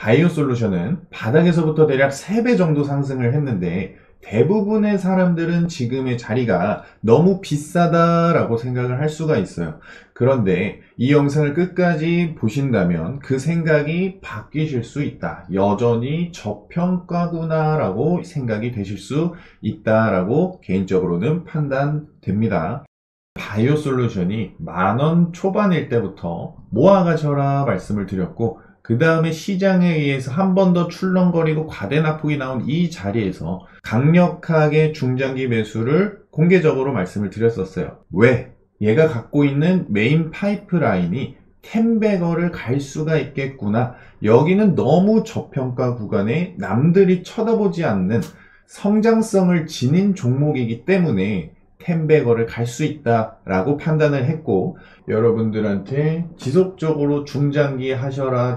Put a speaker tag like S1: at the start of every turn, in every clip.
S1: 바이오솔루션은 바닥에서부터 대략 3배 정도 상승을 했는데 대부분의 사람들은 지금의 자리가 너무 비싸다라고 생각을 할 수가 있어요. 그런데 이 영상을 끝까지 보신다면 그 생각이 바뀌실 수 있다. 여전히 저평가구나 라고 생각이 되실 수 있다라고 개인적으로는 판단됩니다. 바이오솔루션이 10,000원 초반일 때부터 모아가셔라 말씀을 드렸고, 그 다음에 시장에 의해서 한 번 더 출렁거리고 과대납폭이 나온 이 자리에서 강력하게 중장기 매수를 공개적으로 말씀을 드렸었어요. 왜? 얘가 갖고 있는 메인 파이프라인이 10배거를 갈 수가 있겠구나. 여기는 너무 저평가 구간에 남들이 쳐다보지 않는 성장성을 지닌 종목이기 때문에 10배거를 갈 수 있다라고 판단을 했고, 여러분들한테 지속적으로 중장기 하셔라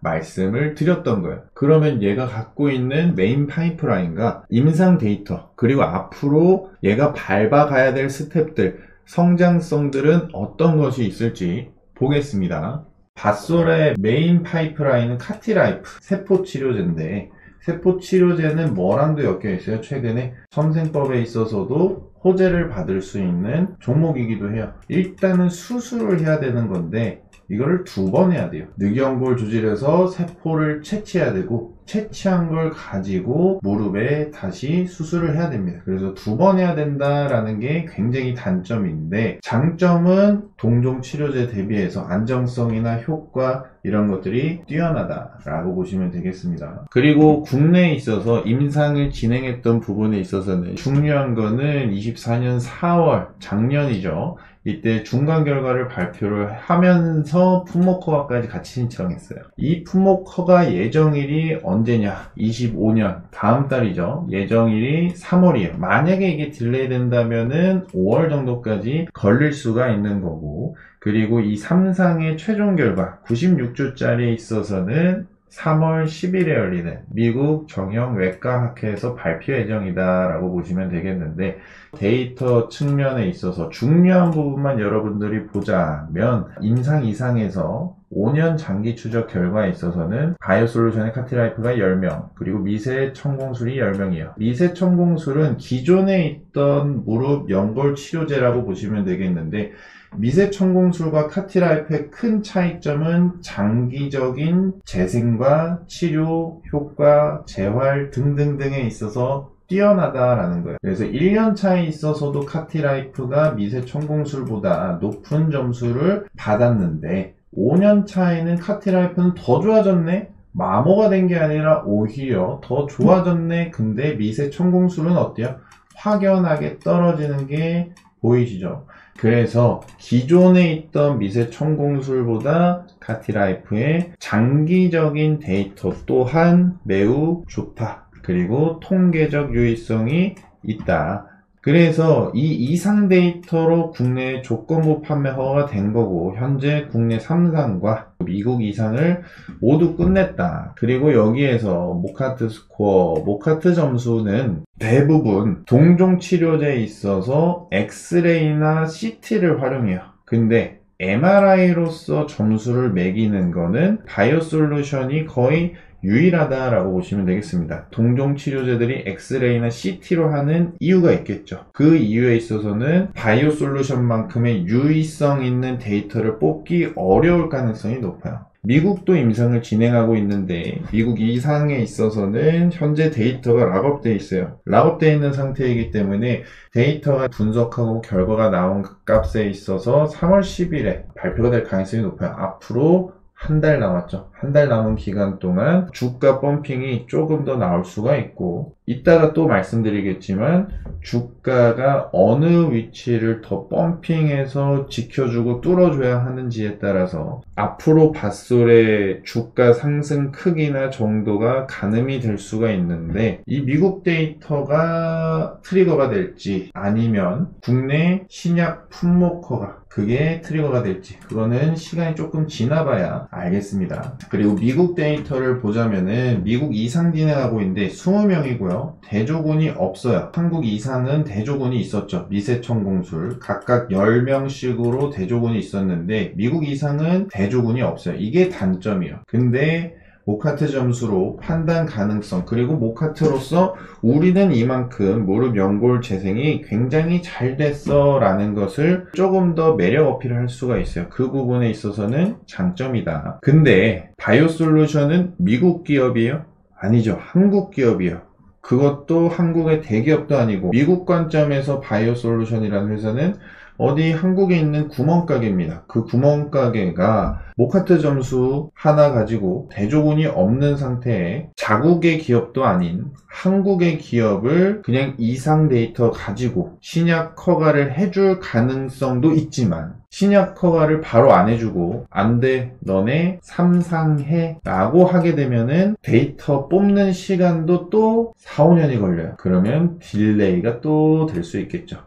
S1: 말씀을 드렸던 거예요. 그러면 얘가 갖고 있는 메인 파이프라인과 임상 데이터, 그리고 앞으로 얘가 밟아가야 될 스텝들, 성장성들은 어떤 것이 있을지 보겠습니다. 밧솔의 메인 파이프라인은 카티라이프 세포치료제인데, 세포치료제는 뭐랑도 엮여 있어요. 최근에 섬생법에 있어서도 호재를 받을 수 있는 종목이기도 해요. 일단은 수술을 해야 되는 건데 이거를 2번 해야 돼요. 늑연골 조질에서 세포를 채취해야 되고, 채취한 걸 가지고 무릎에 다시 수술을 해야 됩니다. 그래서 2번 해야 된다라는 게 굉장히 단점인데, 장점은 동종 치료제 대비해서 안정성이나 효과 이런 것들이 뛰어나다라고 보시면 되겠습니다. 그리고 국내에 있어서 임상을 진행했던 부분에 있어서는 중요한 거는 24년 4월 작년이죠. 이때 중간 결과를 발표를 하면서 품목허가까지 같이 신청했어요. 이 품목허가 예정일이 언제냐? 25년 다음 달이죠. 예정일이 3월이에요. 만약에 이게 딜레이 된다면은 5월 정도까지 걸릴 수가 있는 거고, 그리고 이 3상의 최종 결과 96주짜리에 있어서는 3월 10일에 열리는 미국 정형외과학회에서 발표 예정이다 라고 보시면 되겠는데, 데이터 측면에 있어서 중요한 부분만 여러분들이 보자면, 임상 이상에서 5년 장기 추적 결과에 있어서는 바이오솔루션의 카티라이프가 10명, 그리고 미세 천공술이 10명이에요. 미세 천공술은 기존에 있던 무릎 연골 치료제라고 보시면 되겠는데, 미세 천공술과 카티라이프의 큰 차이점은 장기적인 재생과 치료, 효과, 재활 등등등에 있어서 뛰어나다라는 거예요. 그래서 1년 차에 있어서도 카티라이프가 미세 천공술보다 높은 점수를 받았는데, 5년 차에는 카티라이프는 더 좋아졌네? 마모가 된 게 아니라 오히려 더 좋아졌네? 근데 미세 천공술은 어때요? 확연하게 떨어지는 게 보이시죠? 그래서 기존에 있던 미세 천공술보다 카티라이프의 장기적인 데이터 또한 매우 좋다. 그리고 통계적 유의성이 있다. 그래서 이 이상 데이터로 국내 조건부 판매 허가가 된 거고, 현재 국내 3상과 미국 이상을 모두 끝냈다. 그리고 여기에서 모카트 스코어, 모카트 점수는 대부분 동종 치료제에 있어서 엑스레이나 CT를 활용해요. 근데 MRI로서 점수를 매기는 거는 바이오솔루션이 거의 유일하다라고 보시면 되겠습니다. 동종 치료제들이 엑스레이나 CT로 하는 이유가 있겠죠. 그 이유에 있어서는 바이오솔루션만큼의 유의성 있는 데이터를 뽑기 어려울 가능성이 높아요. 미국도 임상을 진행하고 있는데, 미국 이상에 있어서는 현재 데이터가 락업되어 있어요. 락업되어 있는 상태이기 때문에 데이터가 분석하고 결과가 나온 값에 있어서 3월 10일에 발표가 될 가능성이 높아요. 앞으로 한 달 남았죠. 한 달 남은 기간 동안 주가 펌핑이 조금 더 나올 수가 있고, 이따가 또 말씀드리겠지만 주가가 어느 위치를 더 펌핑해서 지켜주고 뚫어줘야 하는지에 따라서 앞으로 밧솔의 주가 상승 크기나 정도가 가늠이 될 수가 있는데, 이 미국 데이터가 트리거가 될지 아니면 국내 신약 품목허가, 그게 트리거가 될지 그거는 시간이 조금 지나봐야 알겠습니다. 그리고 미국 데이터를 보자면은 미국 이상 진행하고 있는데 20명이고요. 대조군이 없어요. 한국 이상은 대조군이 있었죠. 미세청 공술 각각 10명씩으로 대조군이 있었는데 미국 이상은 대조군이 없어요. 이게 단점이에요. 근데 모카트 점수로 판단 가능성 그리고 모카트로서 우리는 이만큼 무릎 연골 재생이 굉장히 잘 됐어 라는 것을 조금 더 매력 어필을 할 수가 있어요. 그 부분에 있어서는 장점이다. 근데 바이오솔루션은 미국 기업이에요? 아니죠. 한국 기업이에요. 그것도 한국의 대기업도 아니고 미국 관점에서 바이오솔루션이라는 회사는 어디 한국에 있는 구멍가게입니다. 그 구멍가게가 모카트 점수 하나 가지고 대조군이 없는 상태에 자국의 기업도 아닌 한국의 기업을 그냥 이상 데이터 가지고 신약 허가를 해줄 가능성도 있지만 신약 허가를 바로 안 해주고 안 돼 너네 삼상해 라고 하게 되면은 데이터 뽑는 시간도 또 4, 5년이 걸려요. 그러면 딜레이가 또 될 수 있겠죠.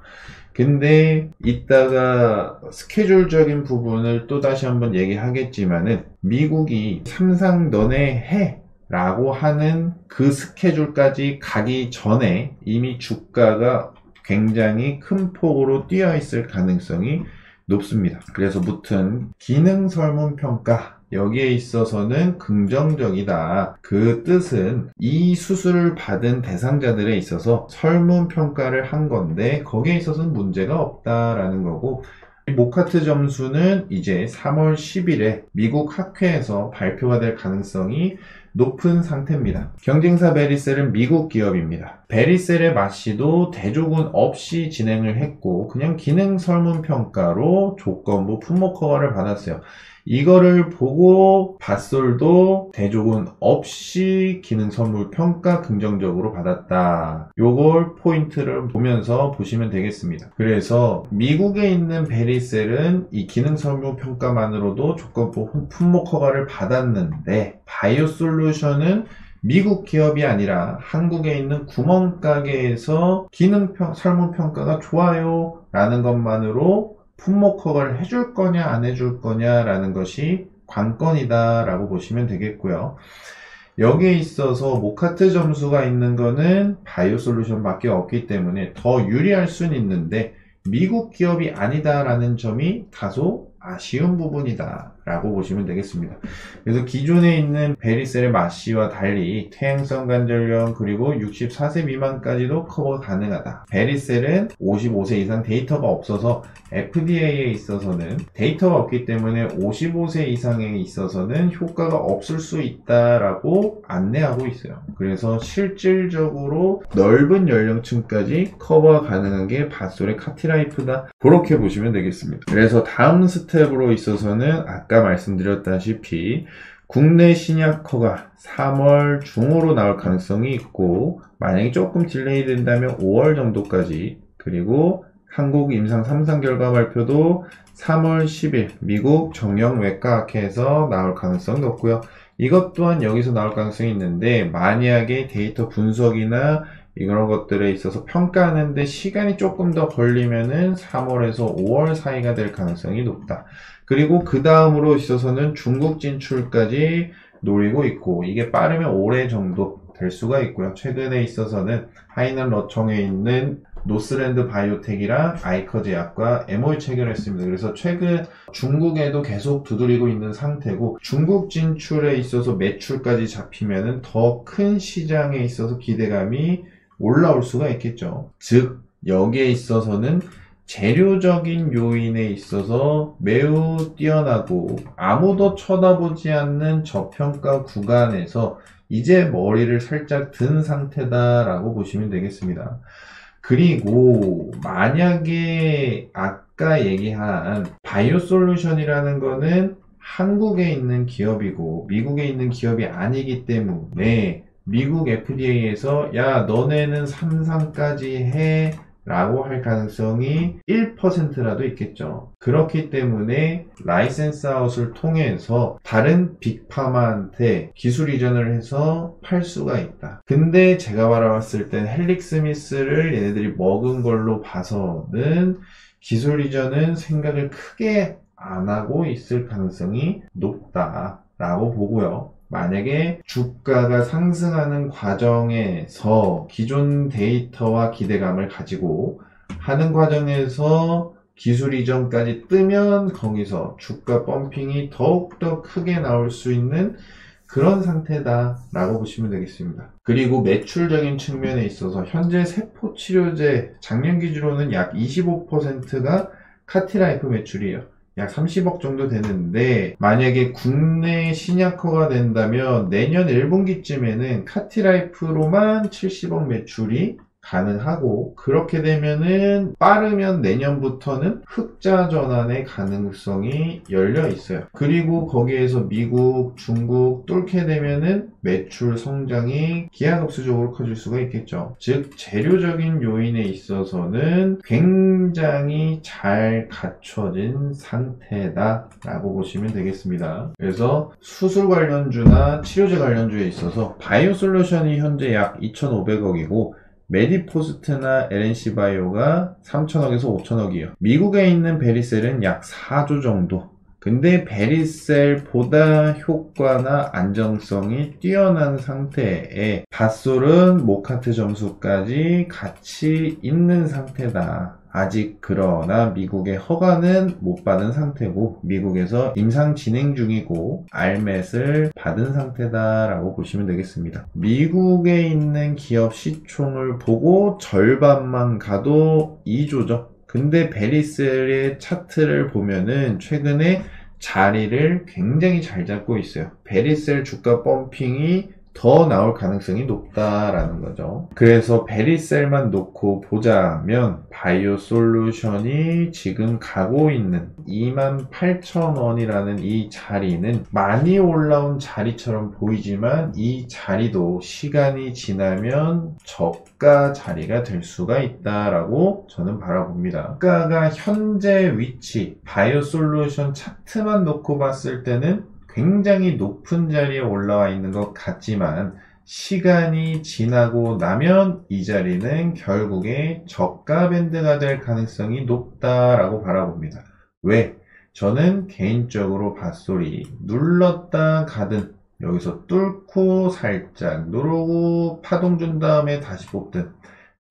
S1: 근데 이따가 스케줄적인 부분을 또 다시 한번 얘기하겠지만은 미국이 삼상 너네 해 라고 하는 그 스케줄까지 가기 전에 이미 주가가 굉장히 큰 폭으로 뛰어 있을 가능성이 높습니다. 그래서 무튼 기능 설문 평가 여기에 있어서는 긍정적이다. 그 뜻은 이 수술을 받은 대상자들에 있어서 설문평가를 한 건데 거기에 있어서는 문제가 없다라는 거고 모카트 점수는 이제 3월 10일에 미국 학회에서 발표가 될 가능성이 높은 상태입니다. 경쟁사 베리셀은 미국 기업입니다. 베리셀의 마시도 대조군 없이 진행을 했고 그냥 기능 설문평가로 조건부 품목 허가를 받았어요. 이거를 보고 밧솔도 대조군 없이 기능 설문 평가 긍정적으로 받았다. 요걸 포인트를 보면서 보시면 되겠습니다. 그래서 미국에 있는 베리셀은 이 기능 설문 평가만으로도 조건부 품목 허가를 받았는데 바이오솔루션은 미국 기업이 아니라 한국에 있는 구멍가게에서 기능 설문 평가가 좋아요 라는 것만으로 품목 허가를 해줄 거냐 안 해줄 거냐 라는 것이 관건이다 라고 보시면 되겠고요. 여기에 있어서 모카트 점수가 있는 거는 바이오솔루션 밖에 없기 때문에 더 유리할 수는 있는데 미국 기업이 아니다 라는 점이 다소 아쉬운 부분이다 라고 보시면 되겠습니다. 그래서 기존에 있는 베리셀의 마시와 달리 퇴행성 관절염 그리고 64세 미만까지도 커버가 가능하다. 베리셀은 55세 이상 데이터가 없어서 FDA에 있어서는 데이터가 없기 때문에 55세 이상에 있어서는 효과가 없을 수 있다라고 안내하고 있어요. 그래서 실질적으로 넓은 연령층까지 커버가 가능한 게 밧솔의 카티라이프다. 그렇게 보시면 되겠습니다. 그래서 다음 스텝으로 있어서는 아까 말씀드렸다시피 국내 신약 허가 3월 중으로 나올 가능성이 있고 만약에 조금 딜레이 된다면 5월 정도까지 그리고 한국 임상 3상 결과 발표도 3월 10일 미국 정형외과학회에서 나올 가능성이 높고요. 이것 또한 여기서 나올 가능성이 있는데 만약에 데이터 분석이나 이런 것들에 있어서 평가하는데 시간이 조금 더 걸리면은 3월에서 5월 사이가 될 가능성이 높다. 그리고 그 다음으로 있어서는 중국 진출까지 노리고 있고 이게 빠르면 올해 정도 될 수가 있고요. 최근에 있어서는 하이난 러청에 있는 노스랜드 바이오텍이랑 아이커 제약과 MOU 체결했습니다. 그래서 최근 중국에도 계속 두드리고 있는 상태고 중국 진출에 있어서 매출까지 잡히면은 더 큰 시장에 있어서 기대감이 올라올 수가 있겠죠. 즉 여기에 있어서는 재료적인 요인에 있어서 매우 뛰어나고 아무도 쳐다보지 않는 저평가 구간에서 이제 머리를 살짝 든 상태다라고 보시면 되겠습니다. 그리고 만약에 아까 얘기한 바이오솔루션이라는 거는 한국에 있는 기업이고 미국에 있는 기업이 아니기 때문에 미국 FDA에서 야 너네는 3상까지 해 라고 할 가능성이 1%라도 있겠죠. 그렇기 때문에 라이센스 아웃을 통해서 다른 빅파마한테 기술 이전을 해서 팔 수가 있다. 근데 제가 바라봤을 땐 헬릭스미스를 얘네들이 먹은 걸로 봐서는 기술 이전은 생각을 크게 안 하고 있을 가능성이 높다라고 보고요. 만약에 주가가 상승하는 과정에서 기존 데이터와 기대감을 가지고 하는 과정에서 기술 이전까지 뜨면 거기서 주가 펌핑이 더욱더 크게 나올 수 있는 그런 상태다라고 보시면 되겠습니다. 그리고 매출적인 측면에 있어서 현재 세포치료제 작년 기준으로는 약 25%가 카티라이프 매출이에요. 약 30억 정도 되는데 만약에 국내 신약화가 된다면 내년 1분기쯤에는 카티라이프로만 70억 매출이 가능하고, 그렇게 되면은 빠르면 내년부터는 흑자 전환의 가능성이 열려 있어요. 그리고 거기에서 미국, 중국 뚫게 되면은 매출 성장이 기하급수적으로 커질 수가 있겠죠. 즉 재료적인 요인에 있어서는 굉장히 잘 갖춰진 상태다라고 보시면 되겠습니다. 그래서 수술 관련주나 치료제 관련주에 있어서 바이오솔루션이 현재 약 2,500억이고 메디포스트나 LNC바이오가 3천억에서 5천억이에요. 미국에 있는 베리셀은 약 4조 정도. 근데 베리셀보다 효과나 안정성이 뛰어난 상태에 밭솔은 모카트 점수까지 같이 있는 상태다. 아직 그러나 미국의 허가는 못 받은 상태고 미국에서 임상 진행 중이고 RMAt을 받은 상태다라고 보시면 되겠습니다. 미국에 있는 기업 시총을 보고 절반만 가도 2조죠. 근데 베리셀의 차트를 보면은 최근에 자리를 굉장히 잘 잡고 있어요. 베리셀 주가 펌핑이 더 나올 가능성이 높다라는 거죠. 그래서 베리셀만 놓고 보자면 바이오솔루션이 지금 가고 있는 28,000원이라는 이 자리는 많이 올라온 자리처럼 보이지만 이 자리도 시간이 지나면 저가 자리가 될 수가 있다라고 저는 바라봅니다. 주가가 현재 위치 바이오솔루션 차트만 놓고 봤을 때는 굉장히 높은 자리에 올라와 있는 것 같지만 시간이 지나고 나면 이 자리는 결국에 저가 밴드가 될 가능성이 높다라고 바라봅니다. 왜? 저는 개인적으로 밭솔이 눌렀다 가든 여기서 뚫고 살짝 누르고 파동 준 다음에 다시 뽑든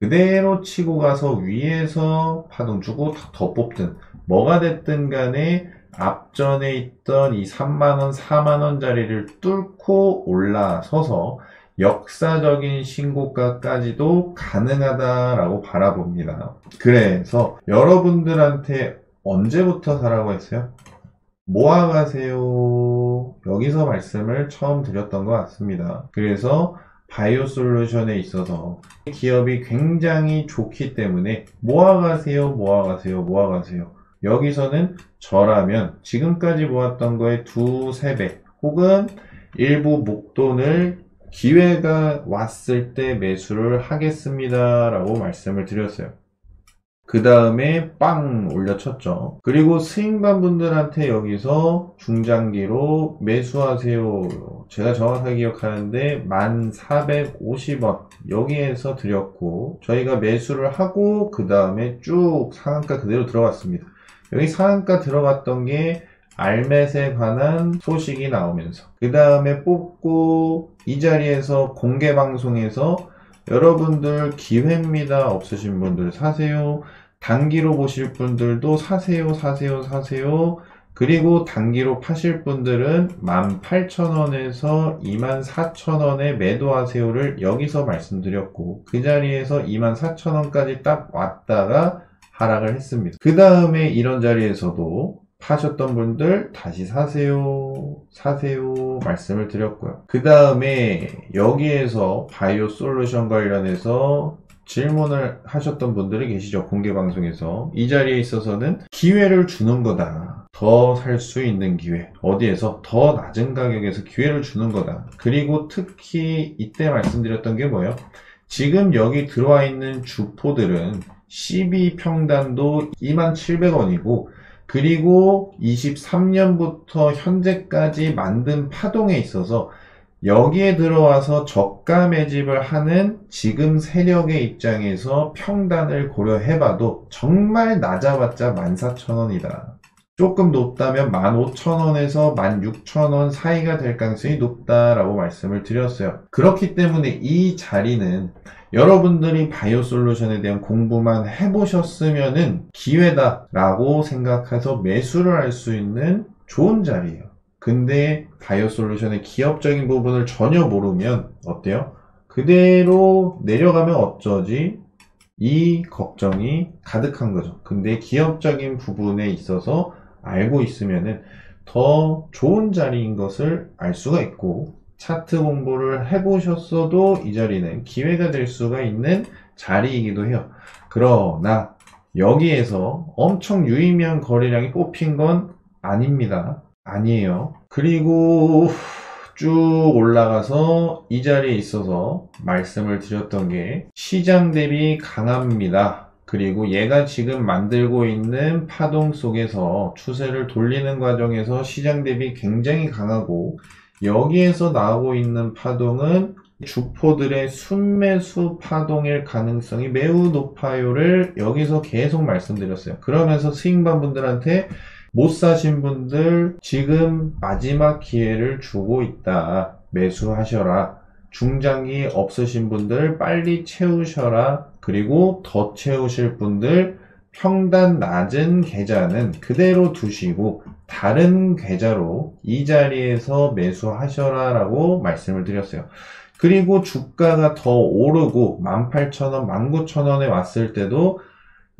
S1: 그대로 치고 가서 위에서 파동 주고 더 뽑든 뭐가 됐든 간에 앞전에 있던 이 3만원, 4만원 자리를 뚫고 올라서서 역사적인 신고가까지도 가능하다라고 바라봅니다. 그래서 여러분들한테 언제부터 사라고 했어요? 모아가세요. 여기서 말씀을 처음 드렸던 것 같습니다. 그래서 바이오솔루션에 있어서 기업이 굉장히 좋기 때문에 모아가세요, 모아가세요, 모아가세요. 여기서는 저라면 지금까지 모았던 거에 2~3배 혹은 일부 목돈을 기회가 왔을 때 매수를 하겠습니다 라고 말씀을 드렸어요. 그 다음에 빵 올려쳤죠. 그리고 스윙반 분들한테 여기서 중장기로 매수하세요. 제가 정확하게 기억하는데 1,450원 여기에서 드렸고 저희가 매수를 하고 그 다음에 쭉 상한가 그대로 들어갔습니다. 여기 상한가 들어갔던 게 RMAt에 관한 소식이 나오면서 그 다음에 뽑고 이 자리에서 공개 방송에서 여러분들 기회입니다. 없으신 분들 사세요. 단기로 보실 분들도 사세요, 사세요, 사세요. 그리고 단기로 파실 분들은 18,000원에서 24,000원에 매도하세요를 여기서 말씀드렸고 그 자리에서 24,000원까지 딱 왔다가 하락을 했습니다. 그 다음에 이런 자리에서도 파셨던 분들 다시 사세요, 사세요 말씀을 드렸고요. 그 다음에 여기에서 바이오솔루션 관련해서 질문을 하셨던 분들이 계시죠. 공개방송에서. 이 자리에 있어서는 기회를 주는 거다. 더 살 수 있는 기회. 어디에서? 더 낮은 가격에서 기회를 주는 거다. 그리고 특히 이때 말씀드렸던 게 뭐예요? 지금 여기 들어와 있는 주포들은 12평단도 27,000원이고 그리고 23년부터 현재까지 만든 파동에 있어서 여기에 들어와서 저가 매집을 하는 지금 세력의 입장에서 평단을 고려해봐도 정말 낮아봤자 14,000원이다. 조금 높다면 15,000원에서 16,000원 사이가 될 가능성이 높다라고 말씀을 드렸어요. 그렇기 때문에 이 자리는 여러분들이 바이오솔루션에 대한 공부만 해보셨으면은 기회다라고 생각해서 매수를 할 수 있는 좋은 자리예요. 근데 바이오솔루션의 기업적인 부분을 전혀 모르면 어때요? 그대로 내려가면 어쩌지? 이 걱정이 가득한 거죠. 근데 기업적인 부분에 있어서 알고 있으면은 더 좋은 자리인 것을 알 수가 있고, 차트 공부를 해보셨어도 이 자리는 기회가 될 수가 있는 자리이기도 해요. 그러나 여기에서 엄청 유의미한 거래량이 뽑힌 건 아닙니다. 아니에요. 그리고 쭉 올라가서 이 자리에 있어서 말씀을 드렸던 게 시장 대비 강합니다. 그리고 얘가 지금 만들고 있는 파동 속에서 추세를 돌리는 과정에서 시장 대비 굉장히 강하고, 여기에서 나오고 있는 파동은 주포들의 순매수 파동일 가능성이 매우 높아요를 여기서 계속 말씀드렸어요. 그러면서 스윙반분들한테 못 사신 분들 지금 마지막 기회를 주고 있다. 매수하셔라. 중장기 없으신 분들 빨리 채우셔라. 그리고 더 채우실 분들 평단 낮은 계좌는 그대로 두시고 다른 계좌로 이 자리에서 매수하셔라 라고 말씀을 드렸어요. 그리고 주가가 더 오르고 18,000원, 19,000원에 왔을 때도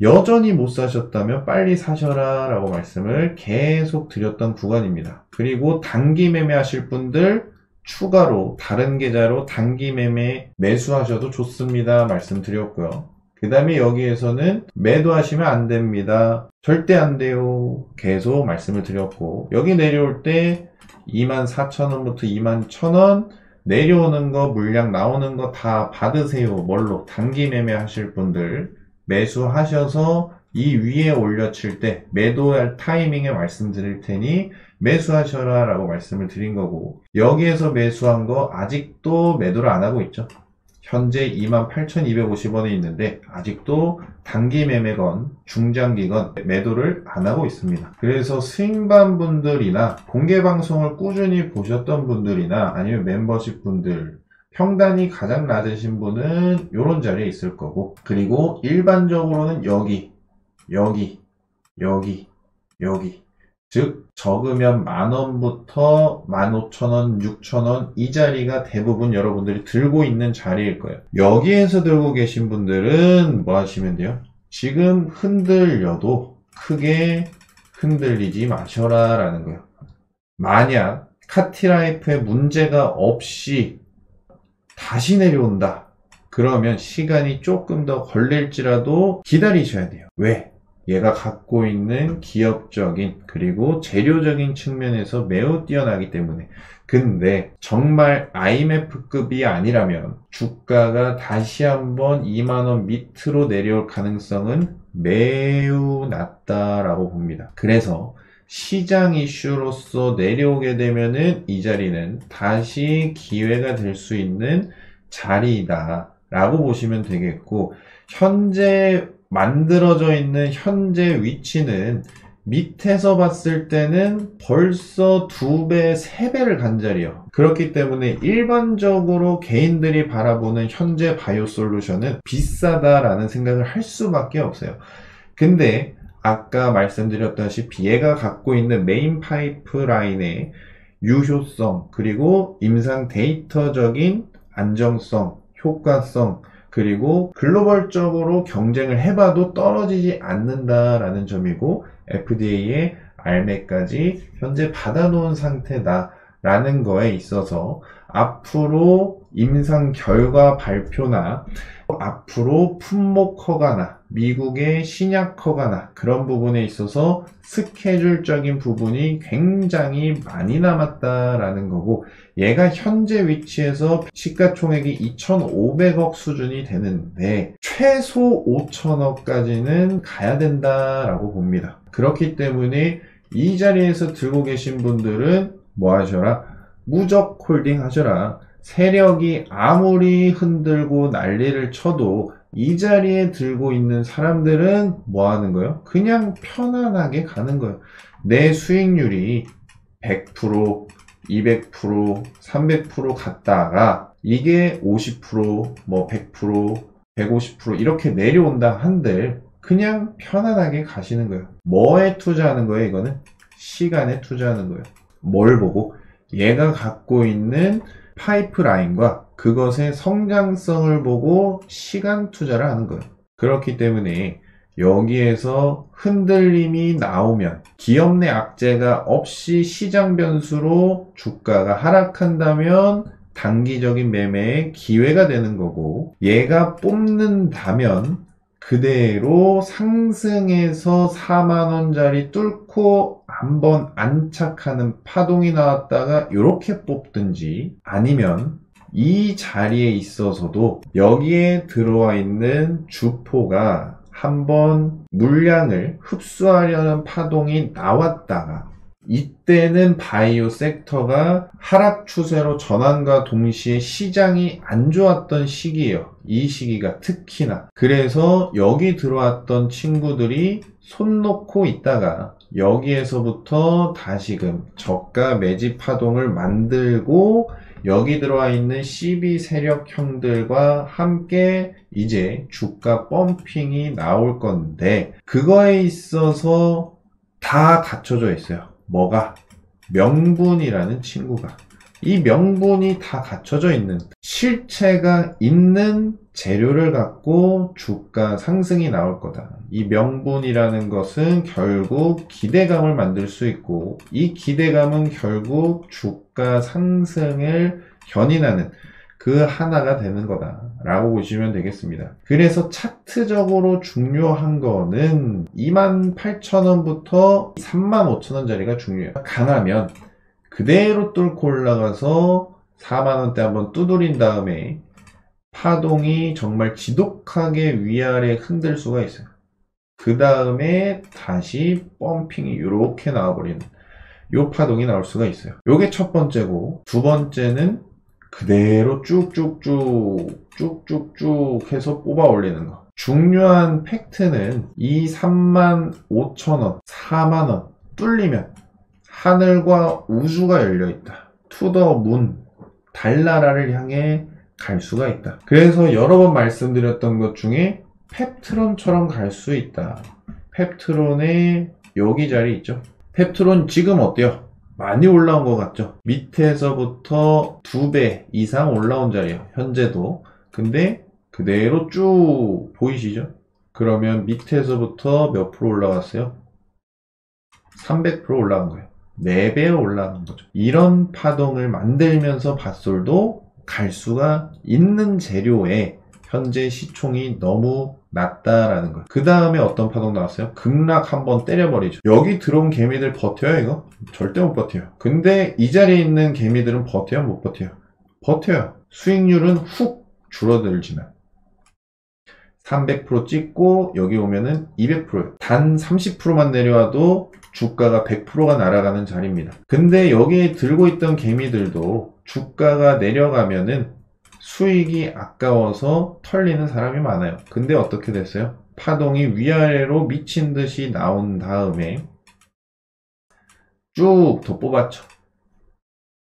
S1: 여전히 못 사셨다면 빨리 사셔라 라고 말씀을 계속 드렸던 구간입니다. 그리고 단기 매매 하실 분들 추가로 다른 계좌로 단기 매매 매수하셔도 좋습니다 말씀드렸고요. 그 다음에 여기에서는 매도하시면 안 됩니다. 절대 안 돼요. 계속 말씀을 드렸고, 여기 내려올 때 24,000원부터 21,000원 내려오는 거 물량 나오는 거 다 받으세요. 뭘로? 단기 매매 하실 분들 매수하셔서 이 위에 올려칠 때 매도할 타이밍에 말씀드릴 테니 매수하셔라 라고 말씀을 드린 거고, 여기에서 매수한 거 아직도 매도를 안 하고 있죠. 현재 28,250원에 있는데 아직도 단기 매매건 중장기건 매도를 안 하고 있습니다. 그래서 스윙반 분들이나 공개 방송을 꾸준히 보셨던 분들이나 아니면 멤버십 분들, 평단이 가장 낮으신 분은 이런 자리에 있을 거고, 그리고 일반적으로는 여기 즉 적으면 10,000원부터 15,000원, 6,000원 이 자리가 대부분 여러분들이 들고 있는 자리일 거예요. 여기에서 들고 계신 분들은 뭐 하시면 돼요? 지금 흔들려도 크게 흔들리지 마셔라 라는 거예요. 만약 카티라이프에 문제가 없이 다시 내려온다 그러면 시간이 조금 더 걸릴지라도 기다리셔야 돼요. 왜? 얘가 갖고 있는 기업적인 그리고 재료적인 측면에서 매우 뛰어나기 때문에. 근데 정말 IMF급이 아니라면 주가가 다시 한번 2만원 밑으로 내려올 가능성은 매우 낮다라고 봅니다. 그래서 시장 이슈로서 내려오게 되면은 이 자리는 다시 기회가 될 수 있는 자리이다 라고 보시면 되겠고, 현재 만들어져 있는 현재 위치는 밑에서 봤을 때는 벌써 2배, 3배를 간 자리예요. 그렇기 때문에 일반적으로 개인들이 바라보는 현재 바이오솔루션은 비싸다라는 생각을 할 수밖에 없어요. 근데 아까 말씀드렸다시피 얘가 갖고 있는 메인 파이프라인의 유효성, 그리고 임상 데이터적인 안정성, 효과성, 그리고 글로벌적으로 경쟁을 해봐도 떨어지지 않는다라는 점이고, FDA의 RMA까지 현재 받아놓은 상태다라는 거에 있어서 앞으로 임상 결과 발표나 앞으로 품목 허가나 미국의 신약 허가나 그런 부분에 있어서 스케줄적인 부분이 굉장히 많이 남았다라는 거고, 얘가 현재 위치에서 시가총액이 2,500억 수준이 되는데 최소 5,000억까지는 가야 된다라고 봅니다. 그렇기 때문에 이 자리에서 들고 계신 분들은 뭐 하셔라? 무적 홀딩 하셔라. 세력이 아무리 흔들고 난리를 쳐도 이 자리에 들고 있는 사람들은 뭐 하는 거예요? 그냥 편안하게 가는 거예요. 내 수익률이 100%, 200%, 300% 갔다가 이게 50%, 뭐 100%, 150% 이렇게 내려온다 한들 그냥 편안하게 가시는 거예요. 뭐에 투자하는 거예요? 이거는 시간에 투자하는 거예요. 뭘 보고? 얘가 갖고 있는 파이프라인과 그것의 성장성을 보고 시간 투자를 하는 거예요. 그렇기 때문에 여기에서 흔들림이 나오면 기업 내 악재가 없이 시장 변수로 주가가 하락한다면 단기적인 매매의 기회가 되는 거고, 얘가 뽑는다면 그대로 상승해서 4만원짜리 뚫고 한번 안착하는 파동이 나왔다가 이렇게 뽑든지, 아니면 이 자리에 있어서도 여기에 들어와 있는 주포가 한번 물량을 흡수하려는 파동이 나왔다가, 이때는 바이오 섹터가 하락 추세로 전환과 동시에 시장이 안 좋았던 시기예요. 이 시기가 특히나. 그래서 여기 들어왔던 친구들이 손 놓고 있다가 여기에서부터 다시금 저가 매집 파동을 만들고 여기 들어와 있는 CB 세력형들과 함께 이제 주가 펌핑이 나올 건데, 그거에 있어서 다 갖춰져 있어요. 뭐가? 명분이라는 친구가. 이 명분이 다 갖춰져 있는, 실체가 있는 재료를 갖고 주가 상승이 나올 거다. 이 명분이라는 것은 결국 기대감을 만들 수 있고, 이 기대감은 결국 주가 상승을 견인하는 그 하나가 되는 거다 라고 보시면 되겠습니다. 그래서 차트적으로 중요한 거는 28,000원부터 35,000원짜리가 중요해요. 강하면 그대로 뚫고 올라가서 4만원대 한번 두드린 다음에 파동이 정말 지독하게 위아래 흔들 수가 있어요. 그 다음에 다시 펌핑이 이렇게 나와버리는 요 파동이 나올 수가 있어요. 요게 첫 번째고, 두 번째는 그대로 쭉쭉쭉 해서 뽑아 올리는 거. 중요한 팩트는 이 35,000원, 4만원 뚫리면 하늘과 우주가 열려있다. 투더 문, 달나라를 향해 갈 수가 있다. 그래서 여러 번 말씀드렸던 것 중에 펩트론처럼 갈 수 있다. 펩트론의 여기 자리 있죠. 펩트론 지금 어때요? 많이 올라온 것 같죠? 밑에서부터 2배 이상 올라온 자리예요. 현재도. 근데 그대로 쭉 보이시죠? 그러면 밑에서부터 몇 프로 올라갔어요? 300% 올라간 거예요. 4배 올라간 거죠. 이런 파동을 만들면서 밭솔도 갈 수가 있는 재료에 현재 시총이 너무 낮다라는 거예요. 그 다음에 어떤 파동 나왔어요? 급락 한번 때려버리죠. 여기 들어온 개미들 버텨요 이거? 절대 못 버텨요. 근데 이 자리에 있는 개미들은 버텨요? 못 버텨요? 버텨요. 수익률은 훅 줄어들지만 300% 찍고 여기 오면은 200%예요. 단 30%만 내려와도 주가가 100%가 날아가는 자리입니다. 근데 여기에 들고 있던 개미들도 주가가 내려가면은 수익이 아까워서 털리는 사람이 많아요. 근데 어떻게 됐어요? 파동이 위아래로 미친 듯이 나온 다음에 쭉 더 뽑았죠.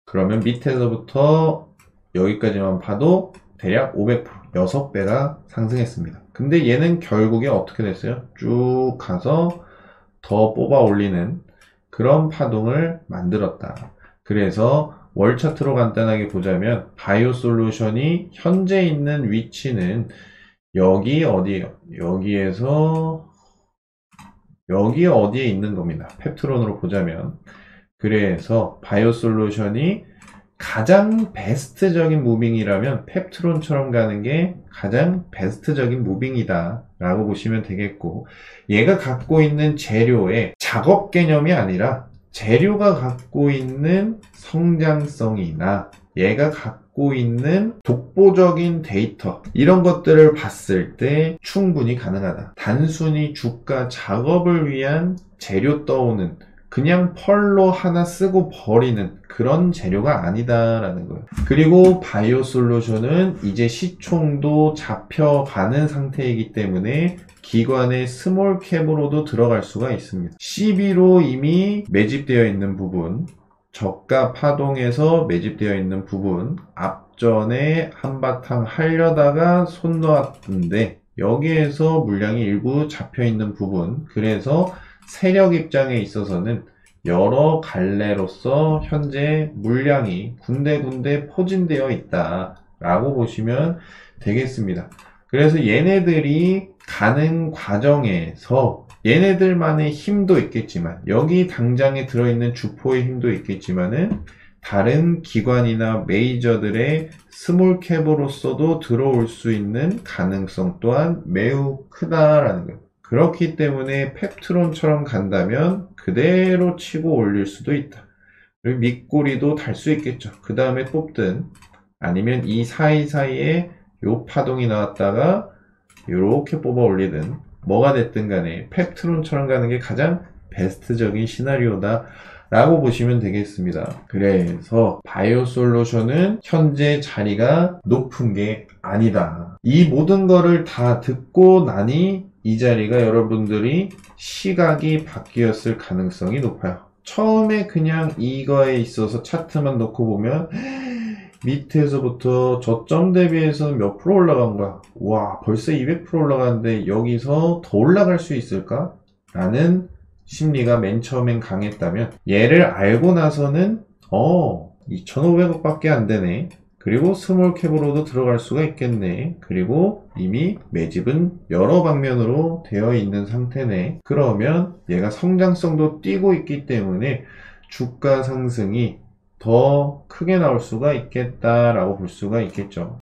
S1: 그러면 밑에서부터 여기까지만 봐도 대략 500%, 6배가 상승했습니다. 근데 얘는 결국에 어떻게 됐어요? 쭉 가서 더 뽑아 올리는 그런 파동을 만들었다. 그래서 월 차트로 간단하게 보자면 바이오 솔루션이 현재 있는 위치는 여기 어디예요? 여기에서 여기 어디에 있는 겁니다. 펩트론으로 보자면. 그래서 바이오 솔루션이 가장 베스트적인 무빙이라면 펩트론처럼 가는 게 가장 베스트적인 무빙이다 라고 보시면 되겠고, 얘가 갖고 있는 재료의 작업 개념이 아니라 재료가 갖고 있는 성장성이나 얘가 갖고 있는 독보적인 데이터, 이런 것들을 봤을 때 충분히 가능하다. 단순히 주가 작업을 위한 재료 떠오는 그냥 펄로 하나 쓰고 버리는 그런 재료가 아니다라는 거예요. 그리고 바이오 솔루션은 이제 시총도 잡혀가는 상태이기 때문에 기관의 스몰 캡으로도 들어갈 수가 있습니다. CB로 이미 매집되어 있는 부분, 저가 파동에서 매집되어 있는 부분, 앞전에 한바탕 하려다가 손 놓았는데 여기에서 물량이 일부 잡혀 있는 부분, 그래서 세력 입장에 있어서는 여러 갈래로서 현재 물량이 군데군데 포진되어 있다 라고 보시면 되겠습니다. 그래서 얘네들이 가는 과정에서 얘네들만의 힘도 있겠지만 여기 당장에 들어있는 주포의 힘도 있겠지만은 다른 기관이나 메이저들의 스몰캡으로서도 들어올 수 있는 가능성 또한 매우 크다라는 거예요. 그렇기 때문에 펩트론처럼 간다면 그대로 치고 올릴 수도 있다. 그리고 밑꼬리도 달 수 있겠죠. 그 다음에 뽑든 아니면 이 사이사이에 요 파동이 나왔다가 이렇게 뽑아 올리든 뭐가 됐든 간에 펩트론처럼 가는 게 가장 베스트적인 시나리오다 라고 보시면 되겠습니다. 그래서 바이오 솔루션은 현재 자리가 높은 게 아니다. 이 모든 거를 다 듣고 나니 이 자리가 여러분들이 시각이 바뀌었을 가능성이 높아요. 처음에 그냥 이거에 있어서 차트만 놓고 보면 밑에서부터 저점 대비해서 몇 프로 올라간 거야. 와, 벌써 200% 올라가는데 여기서 더 올라갈 수 있을까? 라는 심리가 맨 처음엔 강했다면 얘를 알고 나서는 2,500억 밖에 안 되네. 그리고 스몰캡으로도 들어갈 수가 있겠네. 그리고 이미 매집은 여러 방면으로 되어 있는 상태네. 그러면 얘가 성장성도 띄고 있기 때문에 주가 상승이 더 크게 나올 수가 있겠다라고 볼 수가 있겠죠.